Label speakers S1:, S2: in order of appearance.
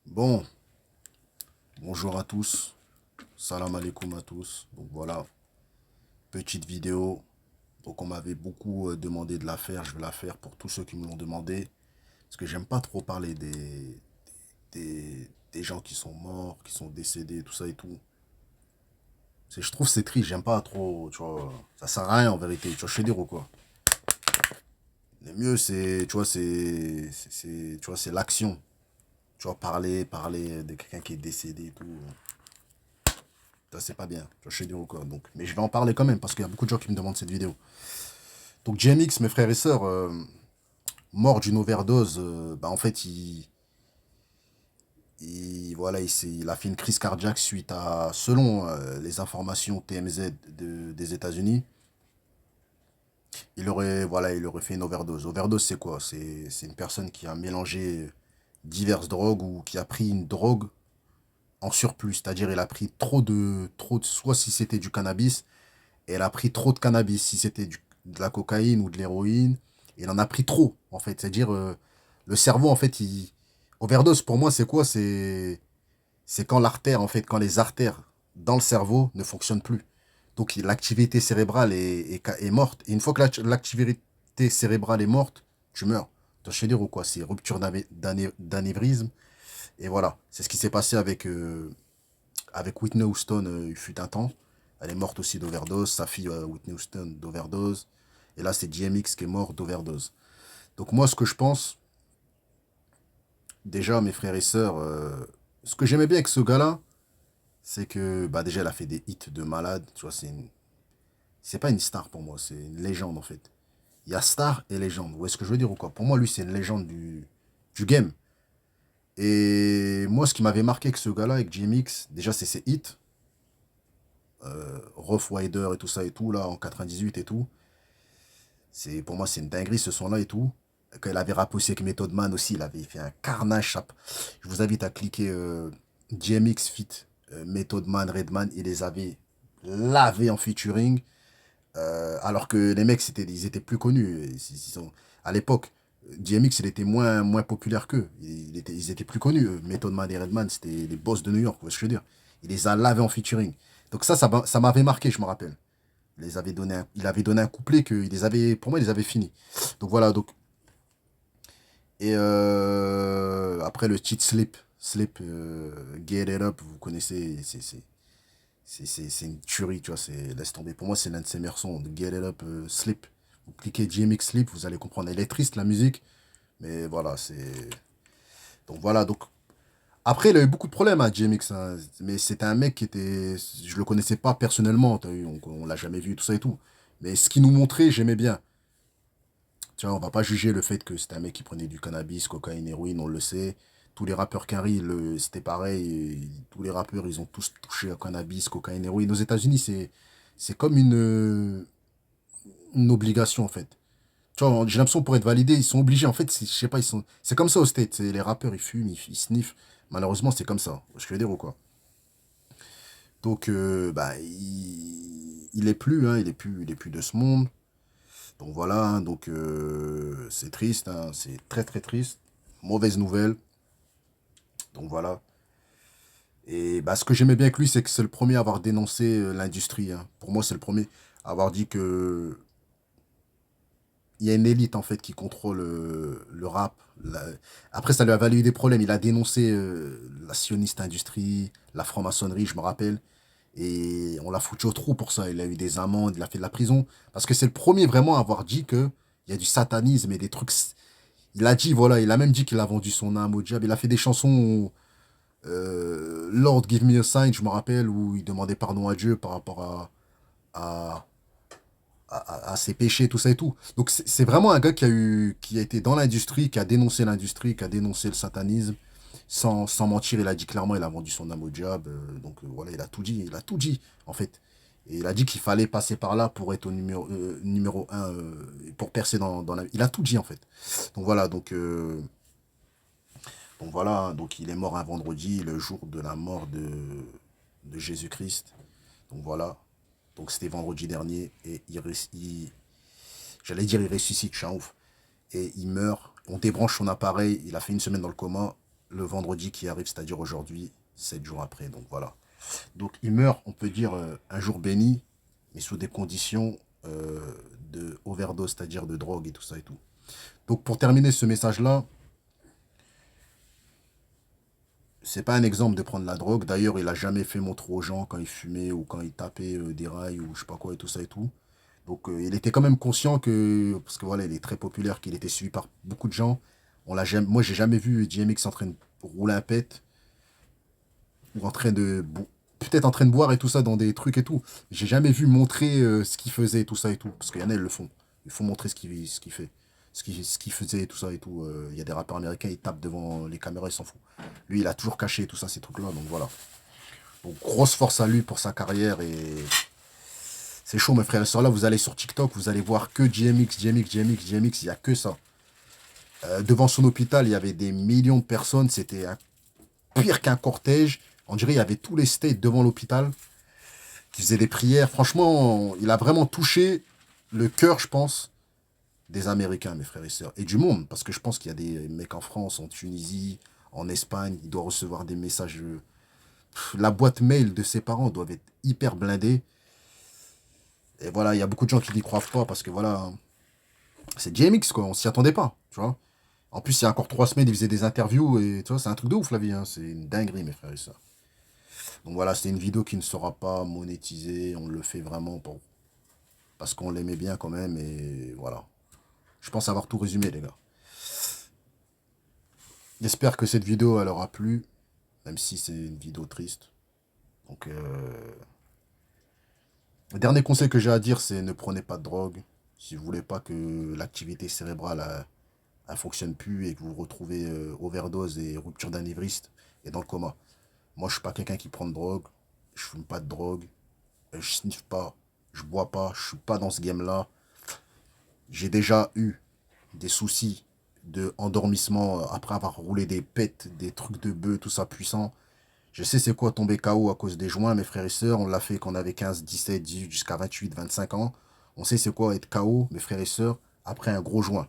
S1: Bon, bonjour à tous, salam alaikum à tous. Donc voilà, petite vidéo. Donc on m'avait beaucoup demandé de la faire, je vais la faire pour tous ceux qui me l'ont demandé. Parce que j'aime pas trop parler des gens qui sont morts, qui sont décédés, tout ça et tout. Je trouve que c'est triste, j'aime pas trop, tu vois. Ça sert à rien en vérité, tu vois, je sais dire ou quoi. Le mieux c'est, tu vois, tu vois, c'est l'action. Tu vois, parler de quelqu'un qui est décédé et tout. Ça, c'est pas bien. Tu vois, je sais dire ou quoi. Donc, mais je vais en parler quand même parce qu'il y a beaucoup de gens qui me demandent cette vidéo. Donc, GMX, mes frères et sœurs, mort d'une overdose, bah, en fait, voilà, il a fait une crise cardiaque suite à, selon les informations TMZ des États-Unis, il aurait fait une overdose. Overdose, c'est quoi? C'est une personne qui a mélangé diverses drogues ou qui a pris une drogue en surplus. C'est-à-dire, il a pris soit si c'était du cannabis, et elle a pris trop de cannabis, si c'était de la cocaïne ou de l'héroïne. Il en a pris trop, en fait. C'est-à-dire, le cerveau, en fait, overdose, pour moi, c'est quoi? C'est quand l'artère, en fait, quand les artères dans le cerveau ne fonctionnent plus. Donc, l'activité cérébrale est morte. Et une fois que l'activité cérébrale est morte, tu meurs. Tu vois, je veux dire ou quoi? C'est rupture d'anévrisme. Et voilà. C'est ce qui s'est passé avec Whitney Houston, il fut un temps. Elle est morte aussi d'overdose. Sa fille, Whitney Houston, d'overdose. Et là, c'est DMX qui est mort d'overdose. Donc moi, ce que je pense, déjà, mes frères et sœurs, ce que j'aimais bien avec ce gars-là, c'est que bah, déjà, il a fait des hits de malade. Tu vois, c'est pas une star pour moi, c'est une légende en fait. Il y a star et légende. Vous voyez ce que je veux dire ou quoi? Pour moi, lui, c'est une légende du game. Et moi, ce qui m'avait marqué avec ce gars-là, avec GMX, déjà, c'est ses hits. Rough Rider et tout ça et tout, là, en 98 et tout. Pour moi, c'est une dinguerie ce son-là et tout. Quand il avait rappé aussi avec Method Man aussi, il avait fait un carnage. Je vous invite à cliquer GMX Fit, Method Man, Redman. Il les avait lavés en featuring. Alors que les mecs, ils étaient plus connus. À l'époque, DMX, il était moins populaire qu'eux. Ils étaient plus connus. Method Man et Redman, c'était les boss de New York, vous voyez ce que je veux dire. Il les a lavés en featuring. Donc ça m'avait marqué, je me rappelle. Il avait donné un couplet que pour moi, il les avait finis. Donc voilà, donc. Et après le cheat slip, get it up, vous connaissez, c'est une tuerie, tu vois, laisse tomber. Pour moi, c'est l'un de ses meilleurs sons, de Get It Up, Slip. Vous cliquez GMX Slip, vous allez comprendre. Elle est triste, la musique, mais voilà, Donc voilà, donc. Après, il a eu beaucoup de problèmes à GMX, hein, mais c'était un mec qui était. Je le connaissais pas personnellement, t'as vu, on l'a jamais vu, tout ça et tout. Mais ce qu'il nous montrait, j'aimais bien. Tu vois, on va pas juger le fait que c'était un mec qui prenait du cannabis, cocaïne, héroïne, on le sait. Tous les rappeurs Quinry, c'était pareil. Tous les rappeurs, ils ont tous touché à cannabis, cocaïne, héroïne. Aux États-Unis, c'est comme une obligation, en fait. Tu vois, j'ai l'impression pour être validé, ils sont obligés. En fait, je sais pas, c'est comme ça aux States. Les rappeurs, ils fument, ils sniffent. Malheureusement, c'est comme ça. Je veux dire ou quoi. Donc, bah, il est plus, hein, il est plus de ce monde. Donc voilà, hein, donc c'est triste, hein, c'est très très triste. Mauvaise nouvelle. Donc voilà. Et bah, ce que j'aimais bien avec lui, c'est que c'est le premier à avoir dénoncé l'industrie, hein. Pour moi, c'est le premier à avoir dit que il y a une élite en fait qui contrôle le rap. Après, ça lui a valu des problèmes. Il a dénoncé la sioniste industrie, la franc-maçonnerie, je me rappelle. Et on l'a foutu au trou pour ça. Il a eu des amendes, il a fait de la prison. Parce que c'est le premier vraiment à avoir dit que il y a du satanisme et des trucs. Il a dit, voilà, il a même dit qu'il a vendu son âme au diable. Il a fait des chansons, Lord Give Me a Sign, je me rappelle, où il demandait pardon à Dieu par rapport à, à ses péchés, tout ça et tout. Donc c'est vraiment un gars qui a été dans l'industrie, qui a dénoncé l'industrie, qui a dénoncé le satanisme. Sans mentir, il a dit clairement, il a vendu son âme au diable. Donc voilà, il a tout dit, en fait. Et il a dit qu'il fallait passer par là pour être au numéro un, pour percer dans la... Il a tout dit, en fait. Donc voilà, donc voilà, donc il est mort un vendredi, le jour de la mort de Jésus-Christ. Donc voilà, donc c'était vendredi dernier et j'allais dire il ressuscite, je suis un ouf. Et il meurt, on débranche son appareil, il a fait une semaine dans le coma le vendredi qui arrive, c'est-à-dire aujourd'hui, 7 jours après. Donc voilà. Donc il meurt, on peut dire, un jour béni, mais sous des conditions de overdose, c'est-à-dire de drogue et tout ça et tout. Donc pour terminer ce message-là, c'est pas un exemple de prendre la drogue. D'ailleurs, il a jamais fait montrer aux gens quand il fumait ou quand il tapait des rails ou je sais pas quoi et tout ça et tout. Donc il était quand même conscient que, parce que voilà, il est très populaire, qu'il était suivi par beaucoup de gens. Moi, j'ai jamais vu DMX en train de rouler un pet ou en train de, peut-être en train de boire et tout ça dans des trucs et tout. J'ai jamais vu montrer ce qu'il faisait et tout ça et tout. Parce qu'il y en a, ils le font. Il faut montrer ce qu'il fait. Ce qu'il faisait et tout ça et tout. Il y a des rappeurs américains, ils tapent devant les caméras, ils s'en foutent. Lui, il a toujours caché tout ça, ces trucs-là. Donc voilà. Donc grosse force à lui pour sa carrière et c'est chaud, mes frères et sœurs. Là, vous allez sur TikTok, vous allez voir que GMX, GMX, GMX, GMX, il n'y a que ça. Devant son hôpital, il y avait des millions de personnes. C'était pire qu'un cortège. On dirait qu'il y avait tous les states devant l'hôpital qui faisaient des prières. Franchement, il a vraiment touché le cœur, je pense, des Américains, mes frères et sœurs, et du monde. Parce que je pense qu'il y a des mecs en France, en Tunisie, en Espagne, il doit recevoir des messages. La boîte mail de ses parents doit être hyper blindée. Et voilà, il y a beaucoup de gens qui n'y croient pas parce que voilà, c'est GMX, quoi. On s'y attendait pas, tu vois. En plus, il y a encore 3 semaines, il faisait des interviews et tu vois, c'est un truc de ouf, la vie, hein. C'est une dinguerie, mes frères et sœurs. Donc voilà, c'est une vidéo qui ne sera pas monétisée. On le fait vraiment parce qu'on l'aimait bien quand même. Et voilà. Je pense avoir tout résumé, les gars. J'espère que cette vidéo, elle aura plu. Même si c'est une vidéo triste. Donc, le dernier conseil que j'ai à dire, c'est ne prenez pas de drogue. Si vous voulez pas que l'activité cérébrale elle fonctionne plus et que vous vous retrouvez overdose et rupture d'anévrisme et dans le coma. Moi, je suis pas quelqu'un qui prend de drogue. Je fume pas de drogue. Je sniffe pas. Je bois pas. Je suis pas dans ce game-là. J'ai déjà eu des soucis de endormissement après avoir roulé des pets, des trucs de bœuf, tout ça puissant. Je sais c'est quoi tomber KO à cause des joints, mes frères et sœurs. On l'a fait quand on avait 15, 17, 18, jusqu'à 28, 25 ans. On sait c'est quoi être KO, mes frères et sœurs, après un gros joint.